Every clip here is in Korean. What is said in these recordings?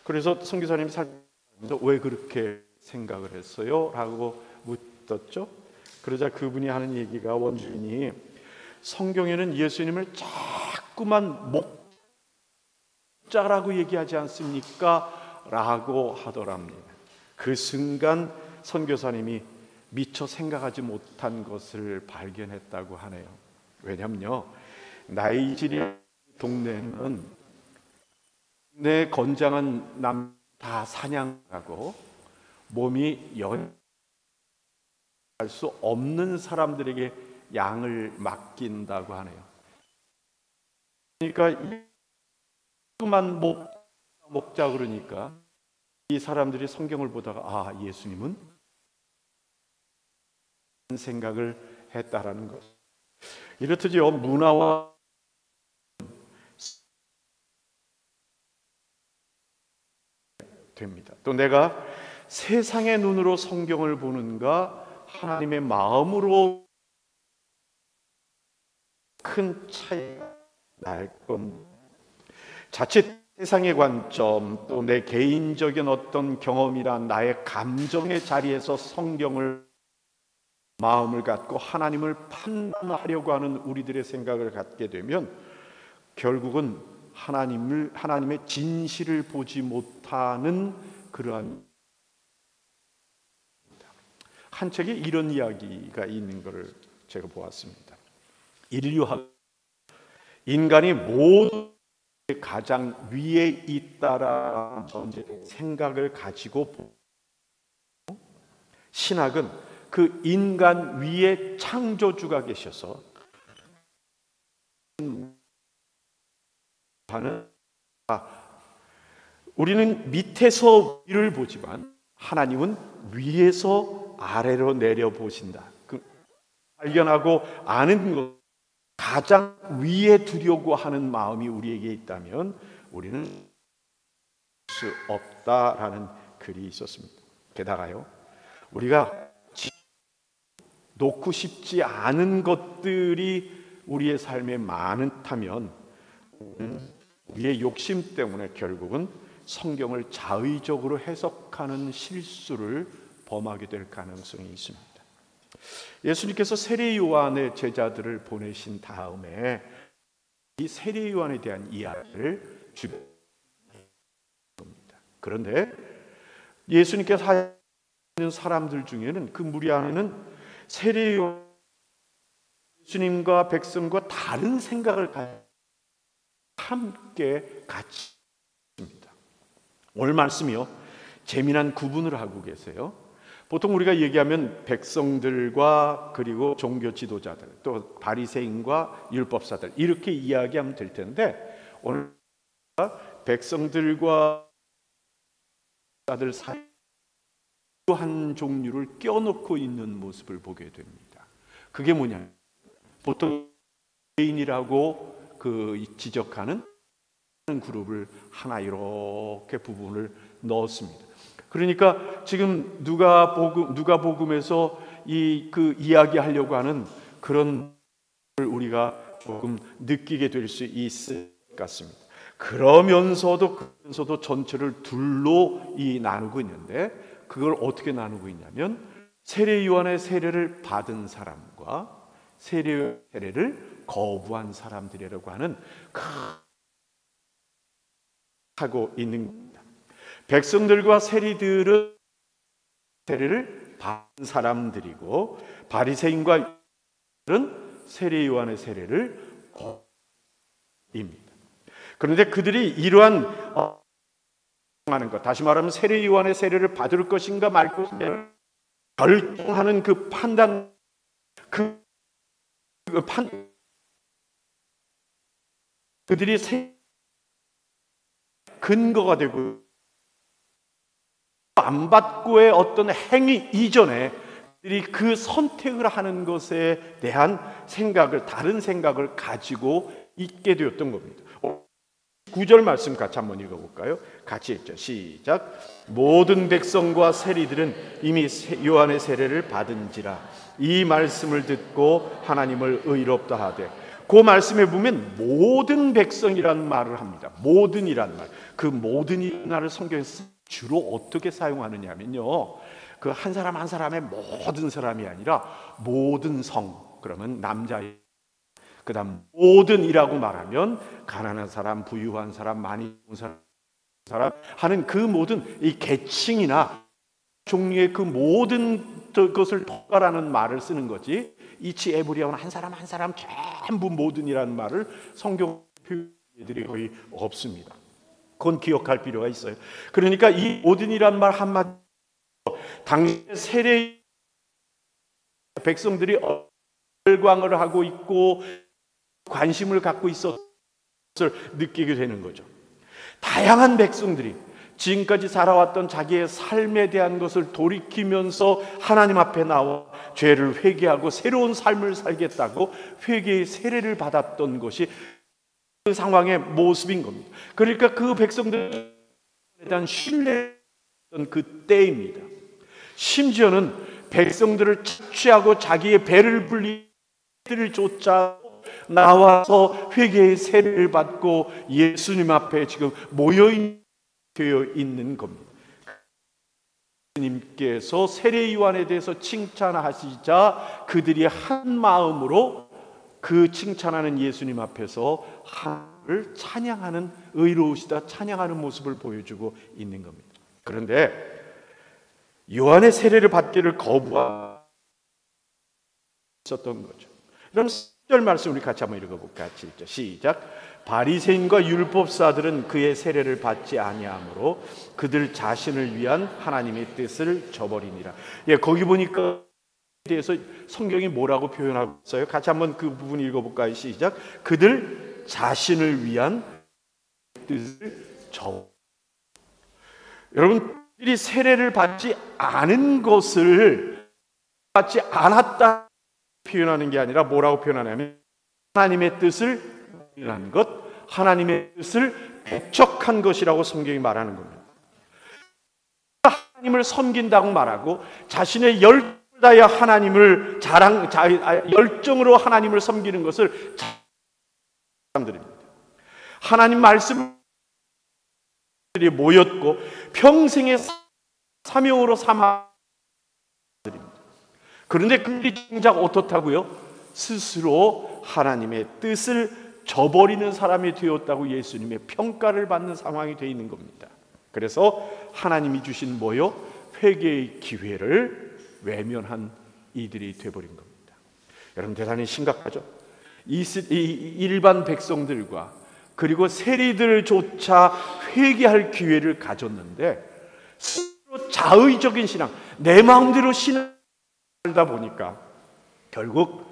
그래서 선교사님이 살면서 왜 그렇게 생각을 했어요? 라고 묻었죠. 그러자 그분이 하는 얘기가, 원주인이 성경에는 예수님을 자꾸만 목자라고 얘기하지 않습니까? 라고 하더랍니다. 그 순간 선교사님이 미처 생각하지 못한 것을 발견했다고 하네요. 왜냐면요, 나이지리아 동네는 내 건장한 남 다 사냥하고 몸이 할 수 없는 사람들에게 양을 맡긴다고 하네요. 그러니까 그만 먹자 그러니까 이 사람들이 성경을 보다가 아, 예수님은 생각을 했다라는 것. 이렇듯이요, 문화와 됩니다. 또 내가 세상의 눈으로 성경을 보는가 하나님의 마음으로 큰 차이가 날 겁니다. 자칫 세상의 관점, 또 내 개인적인 어떤 경험이나 나의 감정의 자리에서 성경을 마음을 갖고 하나님을 판단하려고 하는 우리들의 생각을 갖게 되면 결국은 하나님의 진실을 보지 못하는 그러한, 한 책에 이런 이야기가 있는 것을 제가 보았습니다. 인류학, 인간이 모든 가장 위에 있다라는 생각을 가지고, 신학은 그 인간 위에 창조주가 계셔서 우리는 밑에서 위를 보지만 하나님은 위에서 아래로 내려보신다. 발견하고 아는 것, 가장 위에 두려고 하는 마음이 우리에게 있다면 우리는 수 없다라는 글이 있었습니다. 게다가요, 우리가 놓고 싶지 않은 것들이 우리의 삶에 많다면 우리의 욕심 때문에 결국은 성경을 자의적으로 해석하는 실수를 범하게 될 가능성이 있습니다. 예수님께서 세례 요한의 제자들을 보내신 다음에 이 세례 요한에 대한 이야기를 주십니다. 그런데 예수님께서 하시는 사람들 중에는, 그 무리 안에는 세례 요한 예수님과 백성과 다른 생각을 함께 같이 있습니다. 오늘 말씀이요, 재미난 구분을 하고 계세요. 보통 우리가 얘기하면 백성들과 그리고 종교 지도자들, 또 바리새인과 율법사들, 이렇게 이야기하면 될 텐데 오늘 백성들과 자들 사이 한 종류를 껴놓고 있는 모습을 보게 됩니다. 그게 뭐냐? 보통 개인이라고 지적하는 그룹을 하나 이렇게 부분을 넣었습니다. 그러니까 지금 누가복음에서 그 이야기하려고 하는 그런 걸 우리가 조금 느끼게 될 수 있을 것 같습니다. 그러면서도 전체를 둘로 나누고 있는데, 그걸 어떻게 나누고 있냐면 세례 요한의 세례를 받은 사람과 세례를 거부한 사람들이라고 하는 하고 있는 겁니다. 백성들과 세리들은 세례를 받은 사람들이고 바리새인과 세례 요한의 세례를 거부입니다. 그런데 그들이 이러한 하는 것, 다시 말하면 세례 요한의 세례를 받을 것인가 말 것인가 결정하는 그 판단, 그들이 근거가 되고 안 받고의 어떤 행위 이전에 그들이 그 선택을 하는 것에 대한 생각을, 다른 생각을 가지고 있게 되었던 겁니다. 9절 말씀 같이 한번 읽어볼까요? 같이 읽죠. 시작. 모든 백성과 세리들은 이미 요한의 세례를 받은지라 이 말씀을 듣고 하나님을 의롭다 하되 그 말씀에 보면 모든 백성이라는 말을 합니다. 모든이라는 말. 그 모든이라는 말을 성경에서 주로 어떻게 사용하느냐면요, 그 한 사람 한 사람의 모든 사람이 아니라 모든 성, 그러면 남자의, 그 다음 모든이라고 말하면 가난한 사람, 부유한 사람, 많이 본 사람 하는 그 모든 이 계층이나 종류의 그 모든 것을 통과라는 말을 쓰는 거지, 이치 에브리아는 한 사람 한 사람 전부 모든이라는 말을 성경 표현들이 거의 없습니다. 그건 기억할 필요가 있어요. 그러니까 이 모든이라는 말 한마디, 당시 세례 백성들이 열광을 하고 있고 관심을 갖고 있었을 느끼게 되는 거죠. 다양한 백성들이 지금까지 살아왔던 자기의 삶에 대한 것을 돌이키면서 하나님 앞에 나와 죄를 회개하고 새로운 삶을 살겠다고 회개의 세례를 받았던 것이 그 상황의 모습인 겁니다. 그러니까 그 백성들에 대한 신뢰했던 그 때입니다. 심지어는 백성들을 착취하고 자기의 배를 불리 들을 쫓아 나와서 회개의 세례를 받고 예수님 앞에 지금 되어 있는 겁니다. 예수님께서 세례 요한에 대해서 칭찬하시자 그들이 한 마음으로 그 칭찬하는 예수님 앞에서 하나님을 찬양하는, 의로우시다 찬양하는 모습을 보여주고 있는 겁니다. 그런데 요한의 세례를 받기를 거부하고 있었던 거죠. 그럼 10절 말씀 우리 같이 한번 읽어볼까요? 7절 시작. 바리새인과 율법사들은 그의 세례를 받지 아니하므로 그들 자신을 위한 하나님의 뜻을 저버리니라. 예, 거기 보니까 대해서 성경이 뭐라고 표현하고 있어요? 같이 한번 그 부분 읽어볼까요? 시작. 그들 자신을 위한 뜻을 저버리니라. 여러분들이 세례를 받지 않은 것을 받지 않았다 표현하는 게 아니라 뭐라고 표현하냐면 하나님의 뜻을 이라는 것, 하나님의 뜻을 배척한 것이라고 성경이 말하는 겁니다. 하나님을 섬긴다고 말하고 자신의 열정을 다하여 하나님을 열정으로 하나님을 섬기는 것을 사람들입니다. 하나님 말씀들이 모였고 평생의 사명으로 삼아 드립니다. 그런데 그들이 정작 어떻다고요? 스스로 하나님의 뜻을 저버리는 사람이 되었다고 예수님의 평가를 받는 상황이 되어 있는 겁니다. 그래서 하나님이 주신 뭐요? 회개의 기회를 외면한 이들이 되어버린 겁니다. 여러분 대단히 심각하죠? 일반 백성들과 그리고 세리들조차 회개할 기회를 가졌는데 스스로 자의적인 신앙, 내 마음대로 신앙을 살다 보니까 결국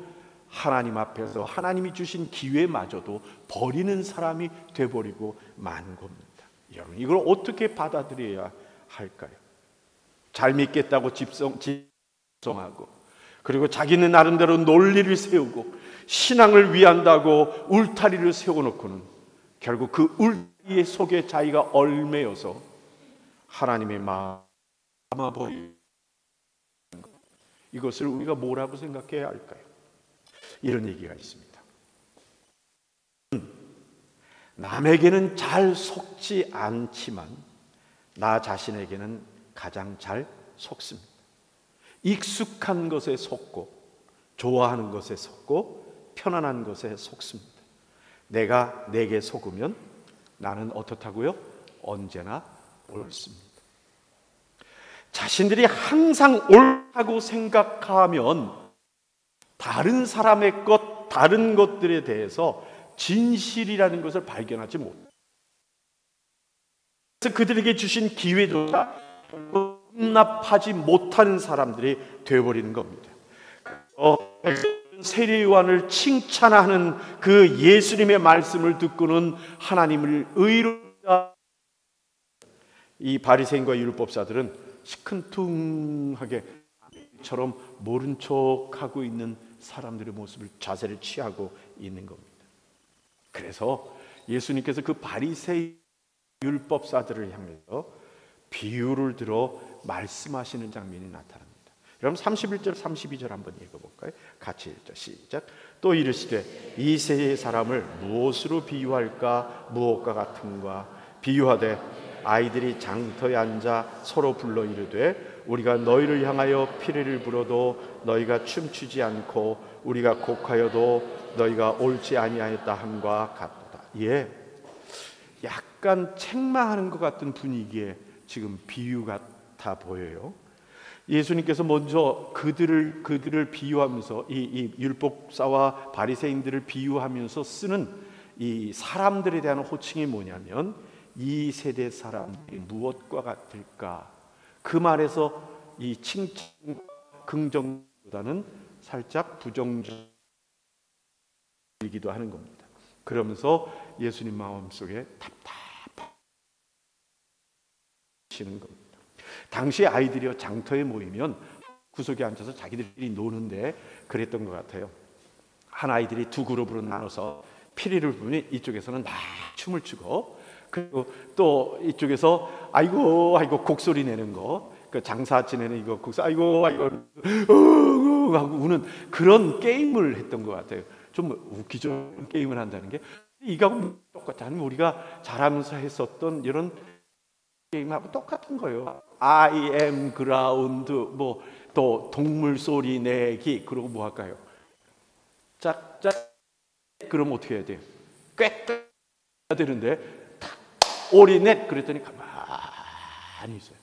하나님 앞에서 하나님이 주신 기회마저도 버리는 사람이 돼버리고 만 겁니다. 여러분 이걸 어떻게 받아들여야 할까요? 잘 믿겠다고 집성하고 그리고 자기는 나름대로 논리를 세우고 신앙을 위한다고 울타리를 세워놓고는 결국 그 울타리 속에 자기가 얽매여서 하나님의 마음을 담아버리는 것, 이것을 우리가 뭐라고 생각해야 할까요? 이런 얘기가 있습니다. 남에게는 잘 속지 않지만 나 자신에게는 가장 잘 속습니다. 익숙한 것에 속고 좋아하는 것에 속고 편안한 것에 속습니다. 내가 내게 속으면 나는 어떻다고요? 언제나 옳습니다. 자신들이 항상 옳다고 생각하면 다른 사람의 것, 다른 것들에 대해서 진실이라는 것을 발견하지 못해요. 그래서 그들에게 주신 기회조차 용납하지 못하는 사람들이 되어버리는 겁니다. 세례 요한을 칭찬하는 그 예수님의 말씀을 듣고는 하나님을 의롭다. 이 바리새인과 율법사들은 시큰둥하게 처럼 모른 척하고 있는 사람들의 모습을 자세를 취하고 있는 겁니다. 그래서 예수님께서 그 바리새인 율법사들을 향해서 비유를 들어 말씀하시는 장면이 나타납니다. 그럼 31절 32절 한번 읽어볼까요? 같이 읽죠. 시작. 또 이르시되 이 세의 사람을 무엇으로 비유할까? 무엇과 같은가? 비유하되 아이들이 장터에 앉아 서로 불러 이르되 우리가 너희를 향하여 피리를 불어도 너희가 춤추지 않고 우리가 곡하여도 너희가 옳지 아니하였다 함과 같다. 예, 약간 책망하는 것 같은 분위기에 지금 비유 같아 보여요. 예수님께서 먼저 그들을 비유하면서 이 율법사와 바리새인들을 비유하면서 쓰는 이 사람들에 대한 호칭이 뭐냐면 이 세대 사람들이 무엇과 같을까? 그 말에서 이 칭찬 긍정보다는 살짝 부정적이기도 하는 겁니다. 그러면서 예수님 마음속에 답답하시는 겁니다. 당시 아이들이 장터에 모이면 구석에 앉아서 자기들끼리 노는데 그랬던 것 같아요. 한 아이들이 두 그룹으로 나눠서 피리를 부니 이쪽에서는 막 춤을 추고, 그리고 또 이쪽에서 아이고 곡소리 내는 거, 그 장사 지내는 이거 곡소 아이고 하고 우는 그런 게임을 했던 것 같아요. 좀 웃기죠. 게임을 한다는 게 이거하고 똑같아. 아니면 우리가 자라면서 했었던 이런 게임하고 똑같은 거예요. I am ground, 뭐 또 동물 소리 내기, 그리고 뭐 할까요? 짝짝. 그럼 어떻게 해야 돼요? 꽥 해야 되는데 탁 오리넷 그랬더니 가만히 있어요.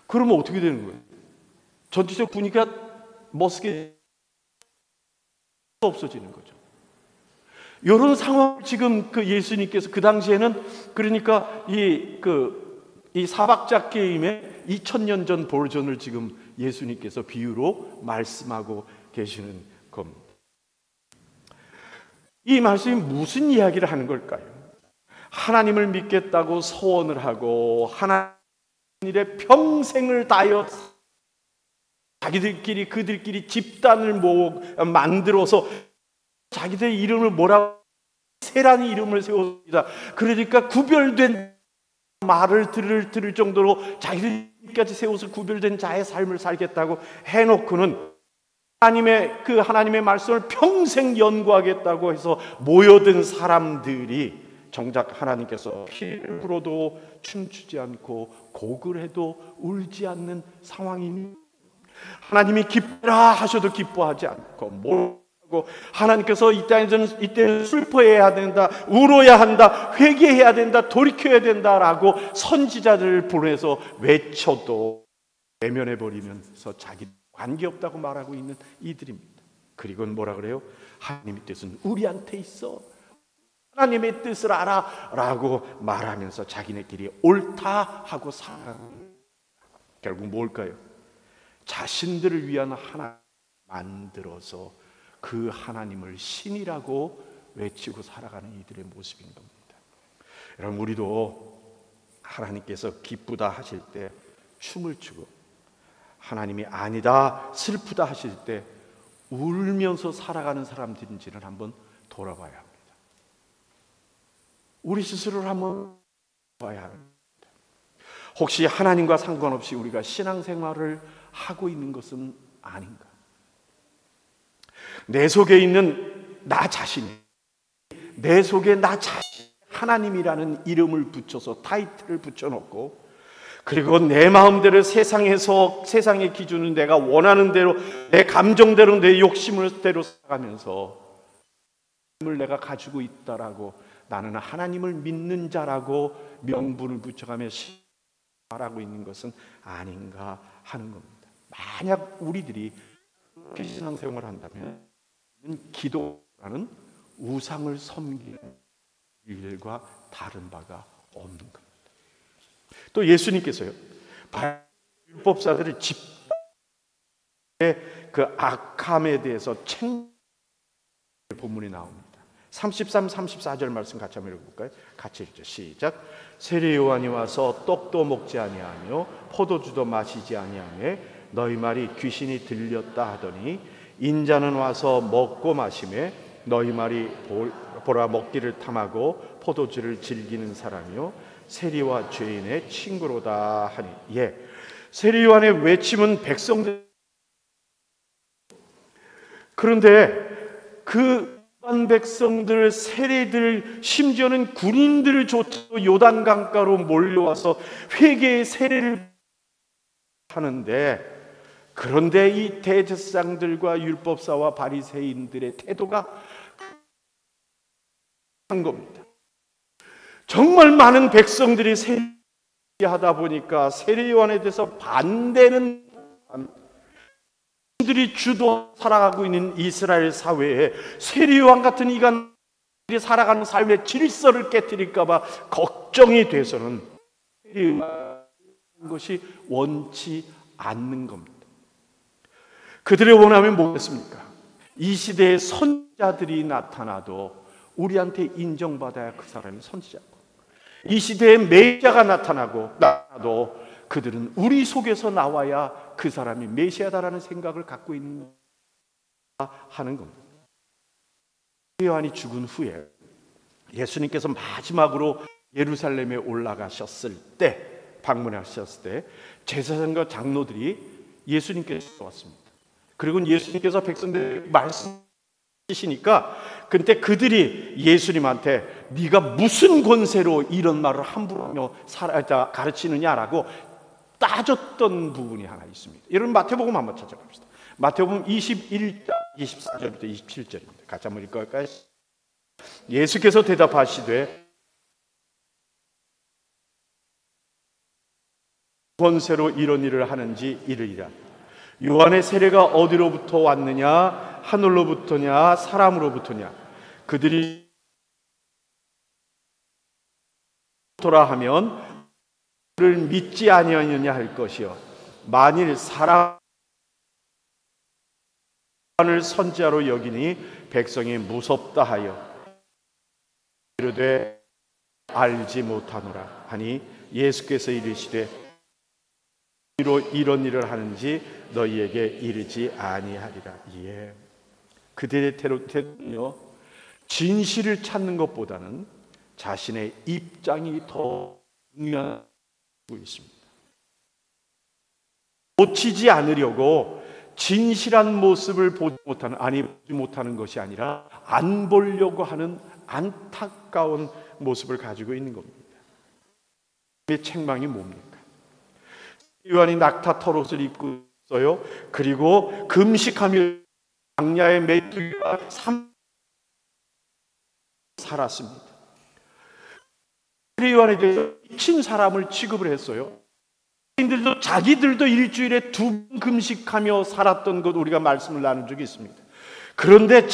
그러면 어떻게 되는 거예요? 전체적 분위기가 머스게 없어지는 거죠. 이런 상황 지금 그 예수님께서 그 당시에는 그러니까 이 사박자 게임의 2000년 전 버전을 지금 예수님께서 비유로 말씀하고 계시는 겁니다. 이 말씀이 무슨 이야기를 하는 걸까요? 하나님을 믿겠다고 소원을 하고 하나님 일에 평생을 다하여 그들끼리 집단을 만들어서 자기들의 이름을 뭐라고 세라는 이름을 세웠습니다. 그러니까 구별된 말을 들을 정도로 자기들까지 세워서 구별된 자의 삶을 살겠다고 해놓고는 하나님의 말씀을 평생 연구하겠다고 해서 모여든 사람들이 정작 하나님께서 피를 불어도 춤추지 않고 곡을 해도 울지 않는 상황이니, 하나님이 기뻐라 하셔도 기뻐하지 않고 모르고, 하나님께서 이때는 슬퍼해야 된다, 울어야 한다, 회개해야 된다, 돌이켜야 된다라고 선지자들을 보내서 외쳐도 외면해버리면서 자기 관계없다고 말하고 있는 이들입니다. 그리고 뭐라 그래요? 하나님의 뜻은 우리한테 있어, 하나님의 뜻을 알아 라고 말하면서 자기네끼리 옳다 하고 살아가는, 결국 뭘까요? 자신들을 위한 하나님 만들어서 그 하나님을 신이라고 외치고 살아가는 이들의 모습인 겁니다. 여러분, 우리도 하나님께서 기쁘다 하실 때 춤을 추고, 하나님이 아니다 슬프다 하실 때 울면서 살아가는 사람들인지를 한번 돌아봐야 합니다. 우리 스스로를 한번 봐야 합니다. 혹시 하나님과 상관없이 우리가 신앙생활을 하고 있는 것은 아닌가? 내 속에 있는 나 자신이, 내 속에 나 자신 하나님이라는 이름을 붙여서 타이틀을 붙여놓고, 그리고 내 마음대로 세상의 기준은 내가 원하는 대로, 내 감정대로, 내 욕심대로 살아가면서 하나님을 내가 가지고 있다라고, 나는 하나님을 믿는 자라고 명분을 붙여가며 말하고 있는 것은 아닌가 하는 겁니다. 만약 우리들이 신앙생활을 한다면 기도라는 우상을 섬기는 일과 다른 바가 없는 겁니다. 또 예수님께서요, 율법사들을 그 악함에 대해서 본문이 나옵니다. 33, 34절 말씀 같이 한번 읽어볼까요? 같이 읽죠. 시작. 세례 요한이 와서 떡도 먹지 아니하며 포도주도 마시지 아니하며 너희 말이 귀신이 들렸다 하더니, 인자는 와서 먹고 마시매 너희 말이 보라 먹기를 탐하고 포도주를 즐기는 사람이요 세리와 죄인의 친구로다 하니. 예, 세리 요한의 외침은 백성들 그런데 그 일반 백성들, 세리들, 심지어는 군인들조차도 요단강가로 몰려와서 회개의 세례를 하는데, 그런데 이 대제사장들과 율법사와 바리새인들의 태도가 한 겁니다. 정말 많은 백성들이 세례하다 보니까 세례요한에 대해서 반대는 들이 주도 살아가고 있는 이스라엘 사회에 세례요한 같은 이간들이 살아가는 삶의 질서를 깨뜨릴까 봐 걱정이 돼서는 세례요한 것이 원치 않는 겁니다. 그들의 원함이 뭐겠습니까? 이 시대에 선지자들이 나타나도 우리한테 인정받아야 그 사람이 선지자고, 이 시대에 메시아가 나타나도 그들은 우리 속에서 나와야 그 사람이 메시아다라는 생각을 갖고 있는 하는 겁니다. 요한이 죽은 후에 예수님께서 마지막으로 예루살렘에 올라가셨을 때, 방문하셨을 때 제사장과 장로들이 예수님께서 왔습니다. 그리고 예수님께서 백성들에게 말씀하시니까 그때 그들이 예수님한테 네가 무슨 권세로 이런 말을 함부로 하며 가르치느냐라고 따졌던 부분이 하나 있습니다. 여러분 마태복음 한번 찾아봅시다. 마태복음 21장 24절부터 27절입니다. 같이 한번 읽을까요? 예수께서 대답하시되 권세로 이런 일을 하는지 이르리라. 요한의 세례가 어디로부터 왔느냐? 하늘로부터냐? 사람으로부터냐? 그들이 도라 하면 그를 믿지 아니하느냐 할 것이요, 만일 사람을 선지자로 여기니 백성이 무섭다 하여 이르되 알지 못하노라 하니, 예수께서 이르시되 이런 일을 하는지 너희에게 이르지 아니하리라. 예. 그들의 태도는요, 진실을 찾는 것보다는 자신의 입장이 더 중요한 있습니다. 놓치지 않으려고 진실한 모습을 보지 못하는 것이 아니라 안 보려고 하는 안타까운 모습을 가지고 있는 겁니다. 이 책망이 뭡니까? 요한이 낙타 털옷을 입고 있어요. 그리고 금식하며 광야의 메뚜기가 살았습니다. 요한에 대해서 미친 사람을 취급을 했어요. 자기들도 일주일에 2번 금식하며 살았던 것 우리가 말씀을 나눈 적이 있습니다. 그런데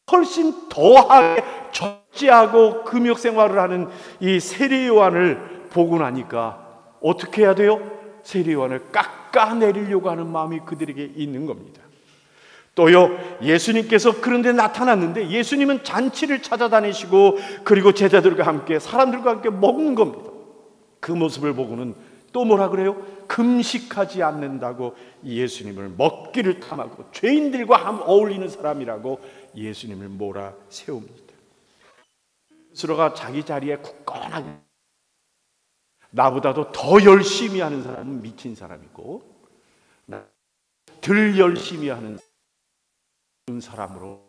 훨씬 더하게 절제하고 금욕 생활을 하는 이 세례 요한을 보고 나니까 어떻게 해야 돼요? 세례 요한을 깎아내리려고 하는 마음이 그들에게 있는 겁니다. 또요, 예수님께서 그런데 나타났는데 예수님은 잔치를 찾아다니시고 그리고 제자들과 함께 사람들과 함께 먹는 겁니다. 그 모습을 보고는 또 뭐라 그래요? 금식하지 않는다고 예수님을 먹기를 탐하고 죄인들과 어울리는 사람이라고 예수님을 몰아세웁니다. 스스로가 자기 자리에 굳건하게, 나보다도 더 열심히 하는 사람은 미친 사람이고 덜 열심히 하는 사람으로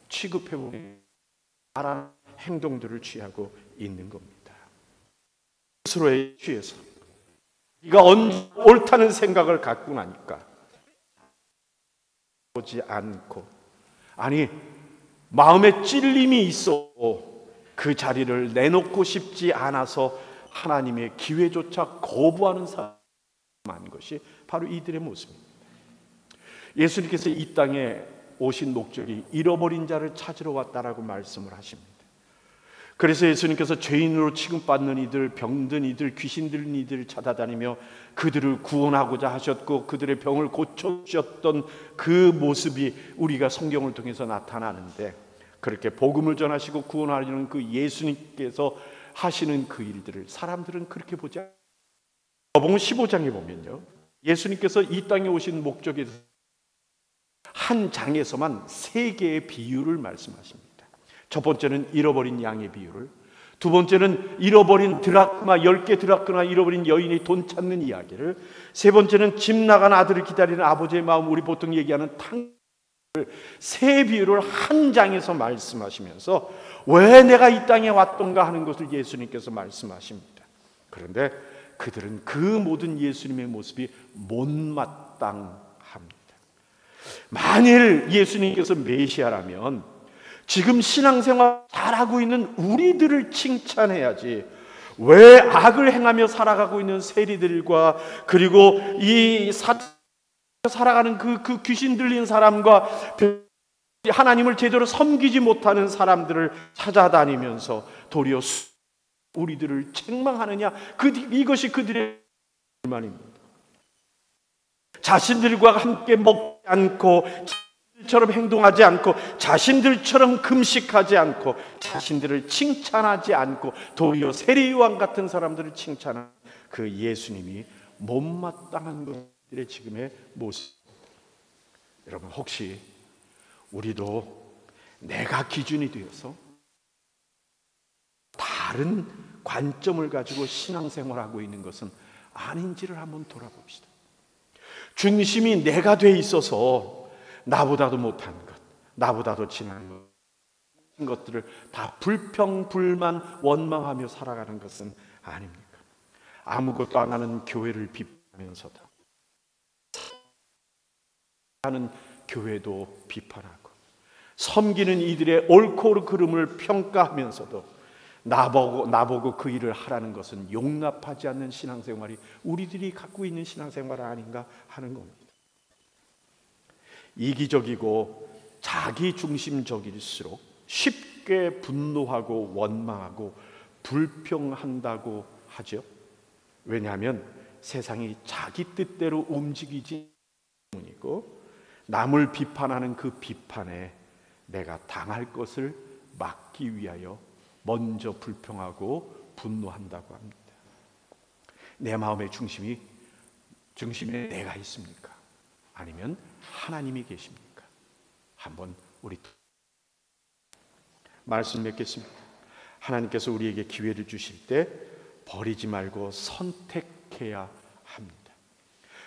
취급해보는 행동들을 취하고 있는 겁니다. 스스로에 취해서 네가 옳다는 생각을 갖고 나니까 보지 않고, 아니 마음에 찔림이 있어 그 자리를 내놓고 싶지 않아서 하나님의 기회조차 거부하는 사람인 것이 바로 이들의 모습입니다. 예수님께서 이 땅에 오신 목적이 잃어버린 자를 찾으러 왔다라고 말씀을 하십니다. 그래서 예수님께서 죄인으로 취급받는 이들, 병든 이들, 귀신 들린 이들을 찾아다니며 그들을 구원하고자 하셨고 그들의 병을 고쳐주셨던 그 모습이 우리가 성경을 통해서 나타나는데, 그렇게 복음을 전하시고 구원하려는 그 예수님께서 하시는 그 일들을 사람들은 그렇게 보지 않습니다. 마태복음 15장에 보면요, 예수님께서 이 땅에 오신 목적에 대해서 한 장에서만 3개의 비유를 말씀하십니다. 첫 번째는 잃어버린 양의 비유를, 두 번째는 잃어버린 드라크마 10개 드라크마 잃어버린 여인이 돈 찾는 이야기를, 세 번째는 집 나간 아들을 기다리는 아버지의 마음, 우리 보통 얘기하는 새 비유를 한 장에서 말씀하시면서 왜 내가 이 땅에 왔던가 하는 것을 예수님께서 말씀하십니다. 그런데 그들은 그 모든 예수님의 모습이 못마땅합니다. 만일 예수님께서 메시아라면 지금 신앙생활 잘하고 있는 우리들을 칭찬해야지, 왜 악을 행하며 살아가고 있는 세리들과 그리고 이 살아가는 그 귀신 들린 사람과 하나님을 제대로 섬기지 못하는 사람들을 찾아다니면서 도리어 우리들을 책망하느냐, 이것이 그들의 불만입니다. 자신들과 함께 먹지 않고, 자신들처럼 행동하지 않고, 자신들처럼 금식하지 않고, 자신들을 칭찬하지 않고, 도리어 세리요한 같은 사람들을 칭찬하는 그 예수님이 못마땅한 것들의 지금의 모습. 여러분, 혹시 우리도 내가 기준이 되어서 다른 관점을 가지고 신앙생활하고 있는 것은 아닌지를 한번 돌아봅시다. 중심이 내가 돼 있어서 나보다도 못한 것, 나보다도 지난 것들을 다 불평, 불만, 원망하며 살아가는 것은 아닙니까? 아무것도 안 하는 교회를 비판하면서도 하는 교회도 비판하고, 섬기는 이들의 옳고 그름을 평가하면서도 나보고 그 일을 하라는 것은 용납하지 않는 신앙생활이 우리들이 갖고 있는 신앙생활 아닌가 하는 겁니다. 이기적이고 자기중심적일수록 쉽게 분노하고 원망하고 불평한다고 하죠. 왜냐하면 세상이 자기 뜻대로 움직이지 때문이고, 남을 비판하는 그 비판에 내가 당할 것을 막기 위하여 먼저 불평하고 분노한다고 합니다. 내 마음의 중심에 내가 있습니까? 아니면 하나님이 계십니까? 한번 우리 말씀 맺겠습니다. 하나님께서 우리에게 기회를 주실 때 버리지 말고 선택해야 합니다.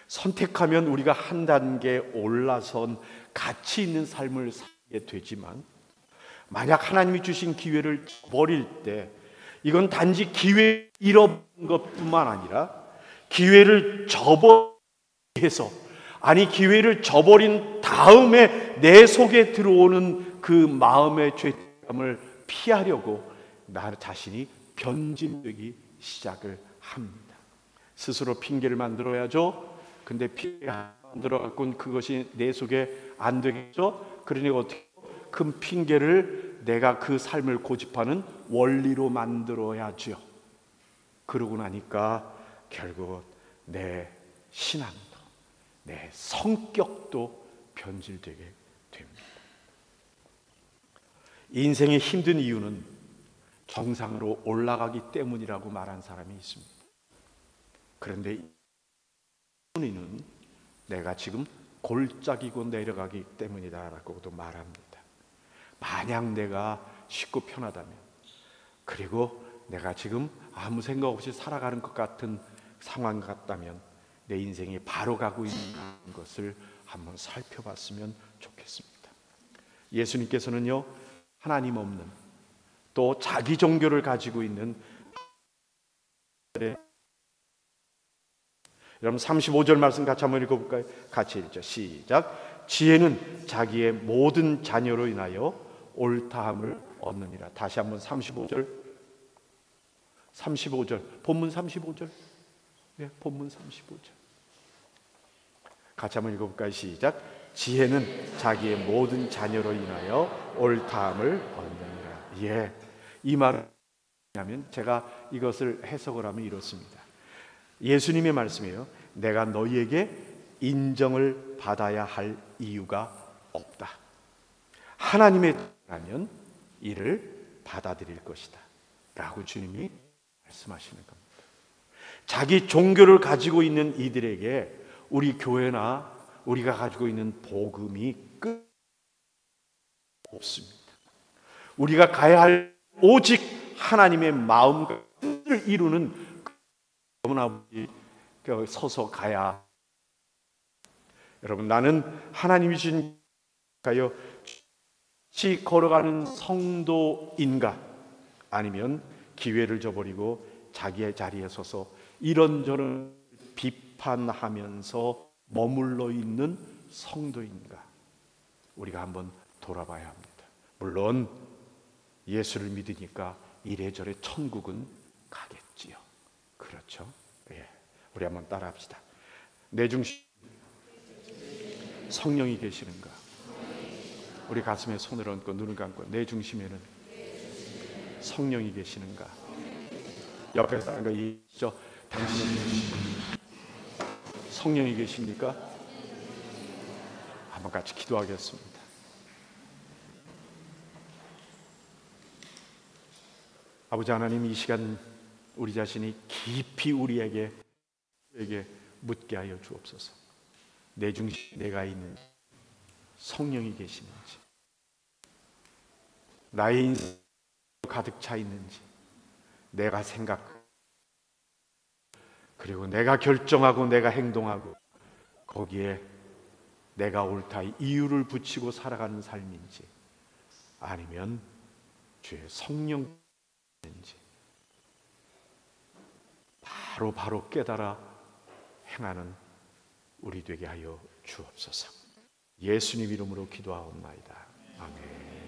선택하면 우리가 한 단계 올라선 가치 있는 삶을 살게 되지만, 만약 하나님이 주신 기회를 버릴 때 이건 단지 기회 잃어버린 것뿐만 아니라 기회를 저버려서, 아니 기회를 저버린 다음에 내 속에 들어오는 그 마음의 죄감을 피하려고 나 자신이 변질되기 시작을 합니다. 스스로 핑계를 만들어야죠. 근데 핑계 만들어갖고는 그것이 내 속에 안 되겠죠. 그러니 어떻게 큰 핑계를 내가 그 삶을 고집하는 원리로 만들어야죠. 그러고 나니까 결국 내 신앙도, 내 성격도 변질되게 됩니다. 인생의 힘든 이유는 정상으로 올라가기 때문이라고 말한 사람이 있습니다. 그런데 이유는 내가 지금 골짜기고 내려가기 때문이다라고도 말합니다. 만약 내가 쉽고 편하다면, 그리고 내가 지금 아무 생각 없이 살아가는 것 같은 상황 같다면 내 인생이 바로 가고 있는 것을 한번 살펴봤으면 좋겠습니다. 예수님께서는요, 하나님 없는, 또 자기 종교를 가지고 있는, 여러분 35절 말씀 같이 한번 읽어볼까요? 같이 읽죠. 시작. 지혜는 자기의 모든 자녀로 인하여 옳다함을 얻느니라. 다시 한번 35절, 본문 35절, 본문 35절 같이 한번 읽어볼까요? 시작. 지혜는 자기의 모든 자녀로 인하여 옳다함을 얻느니라. 이 말은 뭐냐면, 제가 이것을 해석을 하면 이렇습니다. 예수님의 말씀이에요. 내가 너희에게 인정을 받아야 할 이유가 없다. 하나님의 뜻이라면 이를 받아들일 것이다 라고 주님이 말씀하시는 겁니다. 자기 종교를 가지고 있는 이들에게 우리 교회나 우리가 가지고 있는 복음이 끝 없습니다. 우리가 가야 할 오직 하나님의 마음과 뜻을 이루는 아버지 서서 가야. 여러분, 나는 하나님이 주신 시 걸어가는 성도인가? 아니면 기회를 저버리고 자기의 자리에 서서 이런저런 비판하면서 머물러 있는 성도인가? 우리가 한번 돌아봐야 합니다. 물론 예수를 믿으니까 이래저래 천국은 가겠지요. 그렇죠? 예. 우리 한번 따라합시다. 내 중심 성령이 계시는가? 우리 가슴에 손을 얹고 눈을 감고 내 중심에는 성령이 계시는가? 옆에 사람과 이죠. 당신은 성령이 계십니까? 한번 같이 기도하겠습니다. 아버지 하나님, 이 시간 우리 자신이 깊이 우리에게 묻게 하여 주옵소서. 내 중심 내가 있는지, 성령이 계시는지, 나의 인생 가득 차 있는지, 내가 생각 그리고 내가 결정하고 내가 행동하고 거기에 내가 옳다 이유를 붙이고 살아가는 삶인지, 아니면 주의 성령인지 바로 깨달아 행하는 우리 되게 하여 주옵소서. 예수님 이름으로 기도하옵나이다. 아멘.